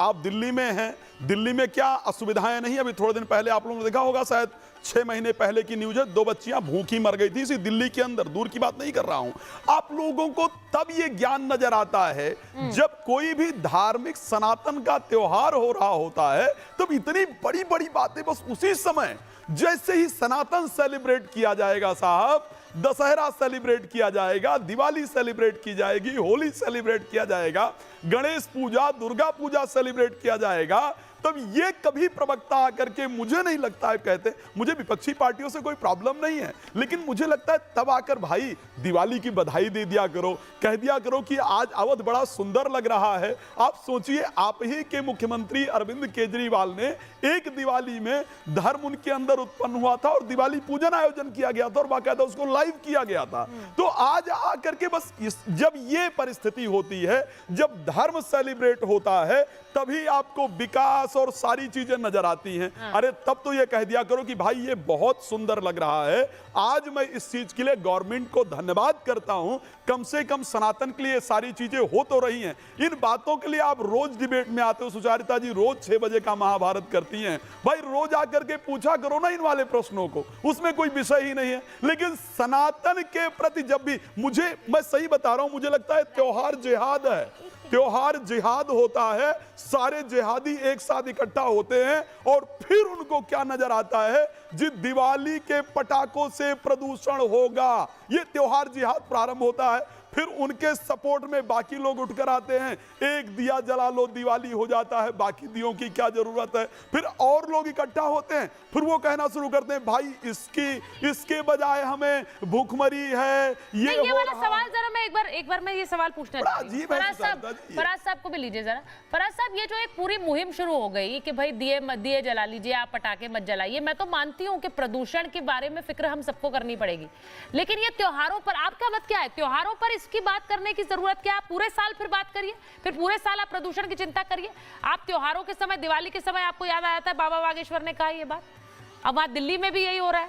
आप दिल्ली में हैं, दिल्ली में क्या असुविधाएं नहीं? अभी थोड़े दिन पहले आप लोगों ने देखा होगा, शायद 6 महीने पहले की न्यूज है, 2 बच्चियां भूखी मर गई थी इसी दिल्ली के अंदर, दूर की बात नहीं कर रहा हूं। आप लोगों को तब ये ज्ञान नजर आता है जब कोई भी धार्मिक सनातन का त्योहार हो रहा होता है, तब इतनी बड़ी बड़ी बातें बस उसी समय, जैसे ही सनातन सेलिब्रेट किया जाएगा साहब, दशहरा सेलिब्रेट किया जाएगा, दिवाली सेलिब्रेट की जाएगी, होली सेलिब्रेट किया जाएगा, गणेश पूजा, दुर्गा पूजा सेलिब्रेट किया जाएगा, तब ये कभी प्रवक्ता आकर के मुझे नहीं लगता है कहते, मुझे विपक्षी पार्टियों से कोई प्रॉब्लम नहीं है, लेकिन मुझे लगता है तब आकर भाई दिवाली की बधाई दे दिया करो, कह दिया करो कि आज अवध बड़ा सुंदर लग रहा है। आप सोचिए, आप ही के मुख्यमंत्री अरविंद केजरीवाल ने एक दिवाली में धर्म उनके अंदर उत्पन्न हुआ था और दिवाली पूजन आयोजन किया गया था और बाकायदा उसको लाइव किया गया था। तो आज आकर के बस जब ये परिस्थिति होती है, जब धर्म सेलिब्रेट होता है, तभी आपको विकास और सारी चीजें नजर आती हैं। अरे तब तो ये कह दिया करो कि भाई ये बहुत सुंदर लग रहा है। आज मैं इस चीज के लिए गवर्नमेंट को धन्यवाद करता हूं, कम से कम सनातन के लिए सारी चीजें हो तो रही हैं। इन बातों के लिए आप रोज डिबेट में आते हो, सुचारिता जी रोज 6 बजे का महाभारत करती हैं, भाई रोज आकर के पूछा करो ना इन वाले प्रश्नों को, उसमें कोई विषय ही नहीं है। लेकिन सनातन के प्रति जब भी मैं सही बता रहा हूं, मुझे लगता है त्योहार जिहाद है, त्योहार जिहाद होता है, सारे जिहादी एक साथ इकट्ठा होते हैं और फिर उनको क्या नजर आता है, जिस दिवाली के पटाखों से प्रदूषण होगा, ये त्योहार जिहाद प्रारंभ होता है। फिर उनके सपोर्ट में बाकी लोग उठकर आते हैं, एक दिया जला लो दिवाली हो जाता है, बाकी दियों की क्या जरूरत है। फिर और लोग इकट्ठा होते हैं, फिर वो कहना शुरू करते हैं भाई इसके बजाय हमें भूखमरी है। ये वाला सवाल जरा मैं एक बार मैं ये सवाल पूछना चाहती हूं। फराज साहब को भी लीजिए जरा। फराज साहब, ये जो एक पूरी मुहिम शुरू हो गई कि भाई दिए जला लीजिए, आप पटाखे मत जलाइए, मैं तो मानती हूँ कि प्रदूषण के बारे में फिक्र हम सबको करनी पड़ेगी, लेकिन ये त्योहारों पर आपका मत क्या है? त्योहारों पर इसकी बात करने की जरूरत क्या? आप पूरे साल फिर बात करिए, फिर पूरे साल आप प्रदूषण की चिंता करिए। आप त्योहारों के समय, दिवाली के समय आपको याद आया था बाबा बागेश्वर ने कहा ये बात, अब वहां दिल्ली में भी यही हो रहा है।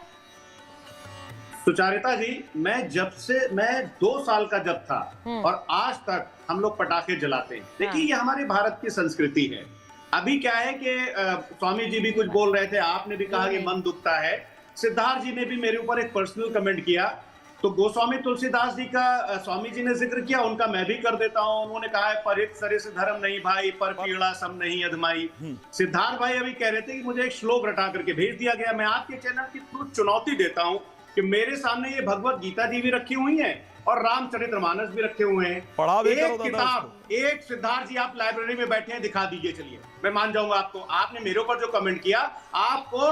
सुचारिता जी, मैं 2 साल का जब था और आज तक हम लोग पटाखे जलाते हैं। देखिए, ये हमारे भारत की संस्कृति है। अभी क्या है कि स्वामी जी भी कुछ बोल रहे थे, आपने भी कहा कि मन दुखता है, सिद्धार्थ जी ने भी मेरे ऊपर एक पर्सनल कमेंट किया, तो गोस्वामी तुलसीदास जी का स्वामी जी ने जिक्र किया, उनका मैं भी कर देता हूं। उन्होंने कहा है परित सरे से धर्म नहीं भाई, पर पीड़ा सम नहीं अधमाई। सिद्धार्थ भाई अभी कह रहे थे कि मुझे एक श्लोक रटा करके भेज दिया गया। मैं आपके चैनल की थ्रू चुनौती देता हूं कि मेरे सामने ये भगवत गीता जी भी रखी हुई है और रामचरितमानस भी रखे हुए हैं। एक किताब, एक सिद्धार्थ जी आप लाइब्रेरी में बैठे हैं, दिखा दीजिए, चलिए मैं मान जाऊंगा आपको। आपने मेरे ऊपर जो कमेंट किया, आपको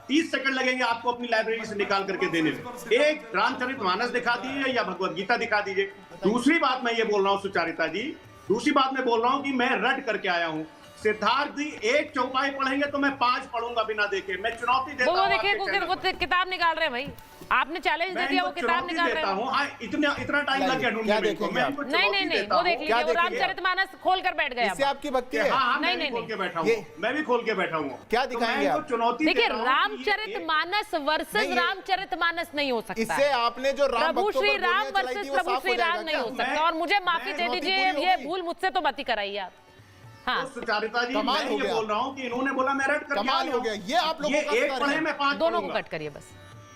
30 सेकंड लगेंगे आपको अपनी लाइब्रेरी से निकाल करके देने में। एक रामचरितमानस दिखा दीजिए या भगवत गीता दिखा दीजिए। दूसरी बात मैं ये बोल रहा हूँ सुचारिता जी, दूसरी बात मैं बोल रहा हूँ कि मैं रट करके आया हूँ। सिद्धार्थ जी एक चौपाई पढ़ेंगे तो मैं 5 पढ़ूंगा बिना देखे। मैं चुनौती देता हूं। देखिए किताब निकाल रहे हैं भाई, आपने चैलेंज दे दिया, वो किताब निकाल रहे हैं। इतना टाइम लग गया ढूंढने में। नहीं, वो देख लीजिए, वो रामचरितमानस खोल कर बैठ गया। इससे आपकी भक्ति है? नहीं, मैं भी खोल के बैठा हूँ। क्या दिखाएंगे आप? चुनौती देखिए, रामचरितमानस वर्सेस रामचरितमानस नहीं हो सकता। इससे आपने जो प्रभु श्री राम वर्सेस प्रभु श्री राम नहीं हो सकता। और मुझे माफी दे दीजिए, ये भूल मुझसे तो मत ही कराइए आप। हाँ। तो सुचारिता जी, मैं ये बोल रहा हूँ कि इन्होंने बोला मैं रट करके कमाल हो गया। ये आप लोगों का एक पढ़े मैं 5 दोनों को कट करिए बस।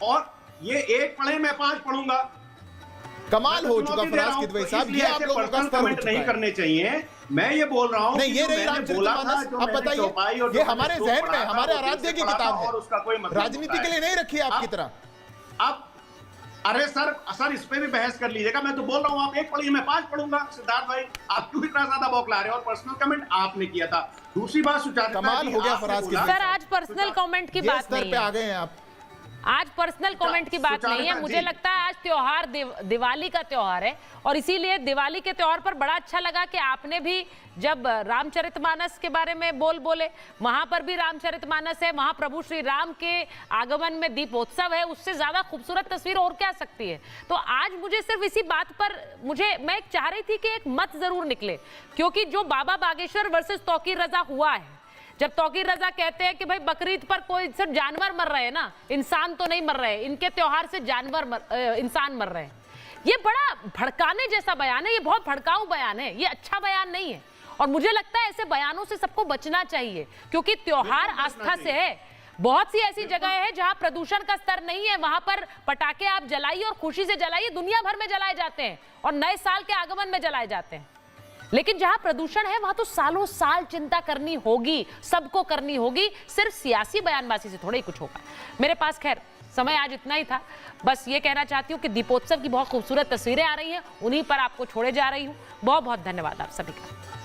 और ये एक पढ़े मैं 5 पढ़ूंगा। कमाल हो चुका फराज किदवई साहब, ये आप लोगों का स्तर नहीं करने चाहिए। मैं ये बोल रहा हूँ, नहीं ये रही रामचरितमानस। अब बताइए, ये हमारे जहन में, हमारे आराध्य की किताब है, राजनीति के लिए नहीं रखी है आपकी तरह। अब अरे सर इस पे भी बहस कर लीजिएगा। मैं तो बोल रहा हूँ आप एक पढ़िए, मैं 5 पढ़ूंगा। सिद्धार्थ भाई, आप क्यों इतना ज्यादा बौखला रहे हो? और पर्सनल कमेंट आपने किया था। दूसरी बात सुचारिता, कमाल हो गया फराज की। सर आज पर्सनल कमेंट की बात नहीं है, आ गए हैं आप। आज पर्सनल कमेंट की बात नहीं है। मुझे लगता है आज त्योहार दिवाली का त्योहार है और इसीलिए दिवाली के त्योहार पर बड़ा अच्छा लगा कि आपने भी जब रामचरितमानस के बारे में बोले, वहां पर भी रामचरितमानस है, वहां प्रभु श्री राम के आगमन में दीपोत्सव है। उससे ज्यादा खूबसूरत तस्वीर और क्या सकती है? तो आज मुझे सिर्फ इसी बात पर मैं चाह रही थी कि एक मत जरूर निकले, क्योंकि जो बाबा बागेश्वर वर्सेस तौकीर रजा हुआ है, जब तौकीर रजा कहते हैं कि भाई बकरीद पर कोई सिर्फ जानवर मर रहे हैं ना, इंसान तो नहीं मर रहे, इनके त्योहार से इंसान मर रहे हैं, ये बड़ा भड़काने जैसा बयान है, ये बहुत भड़काऊ बयान है, ये अच्छा बयान नहीं है। और मुझे लगता है ऐसे बयानों से सबको बचना चाहिए, क्योंकि त्योहार आस्था से है। बहुत सी ऐसी जगह है जहां प्रदूषण का स्तर नहीं है, वहां पर पटाखे आप जलाइए और खुशी से जलाइए, दुनिया भर में जलाए जाते हैं और नए साल के आगमन में जलाए जाते हैं। लेकिन जहां प्रदूषण है वहां तो सालों साल चिंता करनी होगी, सबको करनी होगी, सिर्फ सियासी बयानबाजी से थोड़ा ही कुछ होगा। मेरे पास खैर समय आज इतना ही था, बस ये कहना चाहती हूँ कि दीपोत्सव की बहुत खूबसूरत तस्वीरें आ रही हैं, उन्हीं पर आपको छोड़े जा रही हूँ। बहुत बहुत धन्यवाद आप सभी का।